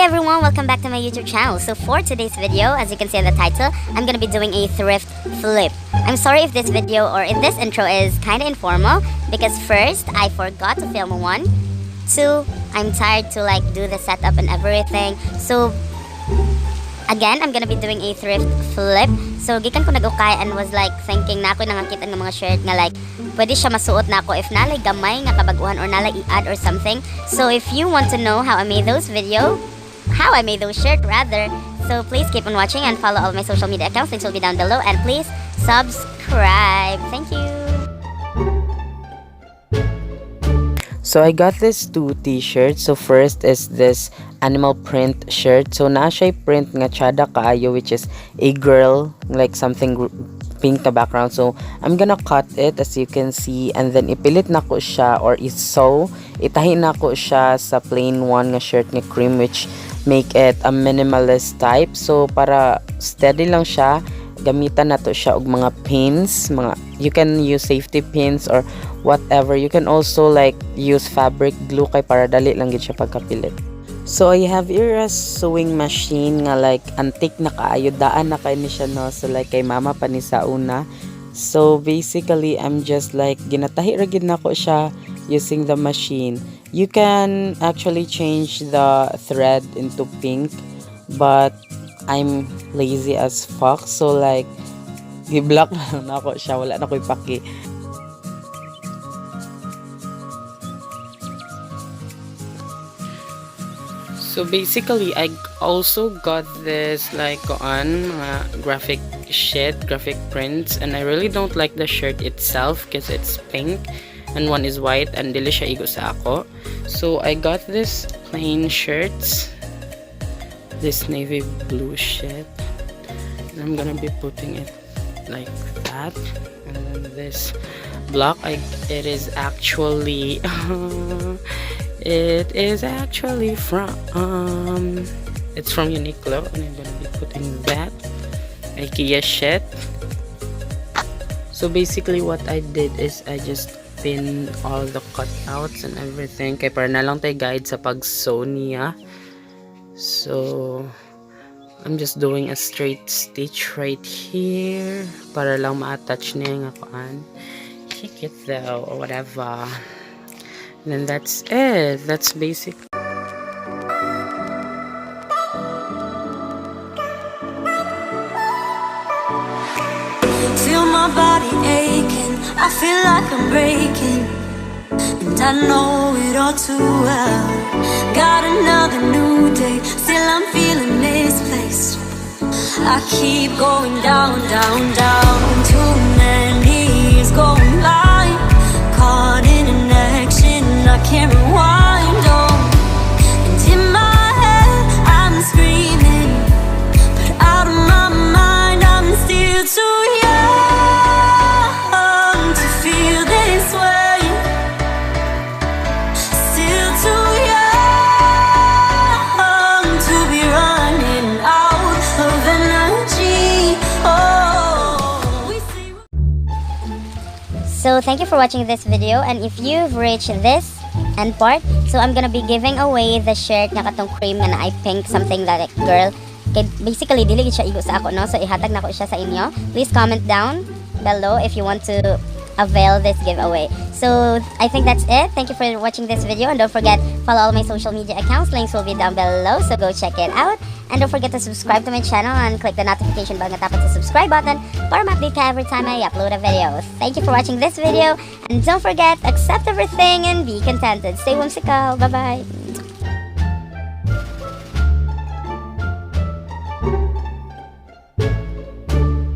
everyone, welcome back to my YouTube channel. So for today's video, as you can see in the title, I'm gonna be doing a thrift flip. I'm sorry if this video or if this intro is kind of informal because first, I forgot to film one. Two, I'm tired to like do the setup and everything. So again, I'm gonna be doing a thrift flip. So gikan ko nag-ukay and was like thinking na ako nangakita ng mga shirt nga like pwede siya masuot na ako if nalay gamay nga kabaguhan or nalay i-add or something. So if you want to know how I made those shirt rather, so please keep on watching and follow all my social media accounts. Links will be down below and please subscribe. Thank you. So I got this two t-shirts. So first is this animal print shirt. So na siya print nga Jeczayde kaayo, which is a girl, like something pink na background. So I'm gonna cut it as you can see, and then ipilit na ko siya or isew. Itahin na ko siya sa plain one nga shirt nga cream, which make it a minimalist type. So para steady lang siya, gamitan na to siya og mga pins, you can use safety pins or whatever. You can also like use fabric glue kay para dali lang gid siya pagkapilit. So I have here a sewing machine nga like antique na kaayo, daan na kay ni siya no. So like kay mama pa ni sa una. So basically I'm just like ginatahi ra gid nako siya using the machine. You can actually change the thread into pink, but I'm lazy as fuck, so like gi-block lang nako siya, wala na ko'y paki. So basically I also got this like graphic prints, and I really don't like the shirt itself because it's pink and one is white and dili siya igo sa ako. So I got this plain shirts, this navy blue shit, and I'm gonna be putting it like that. And then this block, it is actually from Uniqlo, and I'm gonna be putting that IKEA shit. So basically what I did is I just pinned all the cutouts and everything kay para na lang tayo guide sa pag-sew niya. So I'm just doing a straight stitch right here para lang ma-attach niya nga kuan. Kick it though or whatever. And then that's it. That's basic. Feel my body aching, I feel like I'm breaking, and I know it all too well. Got another new day, still I'm feeling misplaced. I keep going down, down, down. Too many years going by, caught in an action I can't rewind on. And in my head I'm screaming, but out of my mind I'm still too young to feel this way. Still too young to be running out of energy. So thank you for watching this video, and if you've reached this end part, so I'm gonna be giving away the shirt nga katong cream nga na I pink something like girl. Kay basically dili gid siya igo sa ako no, so ihatag nako siya sa inyo. Please comment down below if you want to avail this giveaway. So I think that's it. Thank you for watching this video, and don't forget follow all my social media accounts. Links will be down below, so go check it out. And don't forget to subscribe to my channel and click the notification bell nga tapat sa subscribe button para ma-update ka every time I upload a video. Thank you for watching this video, and don't forget, accept everything and be contented. Stay whimsical. Bye-bye.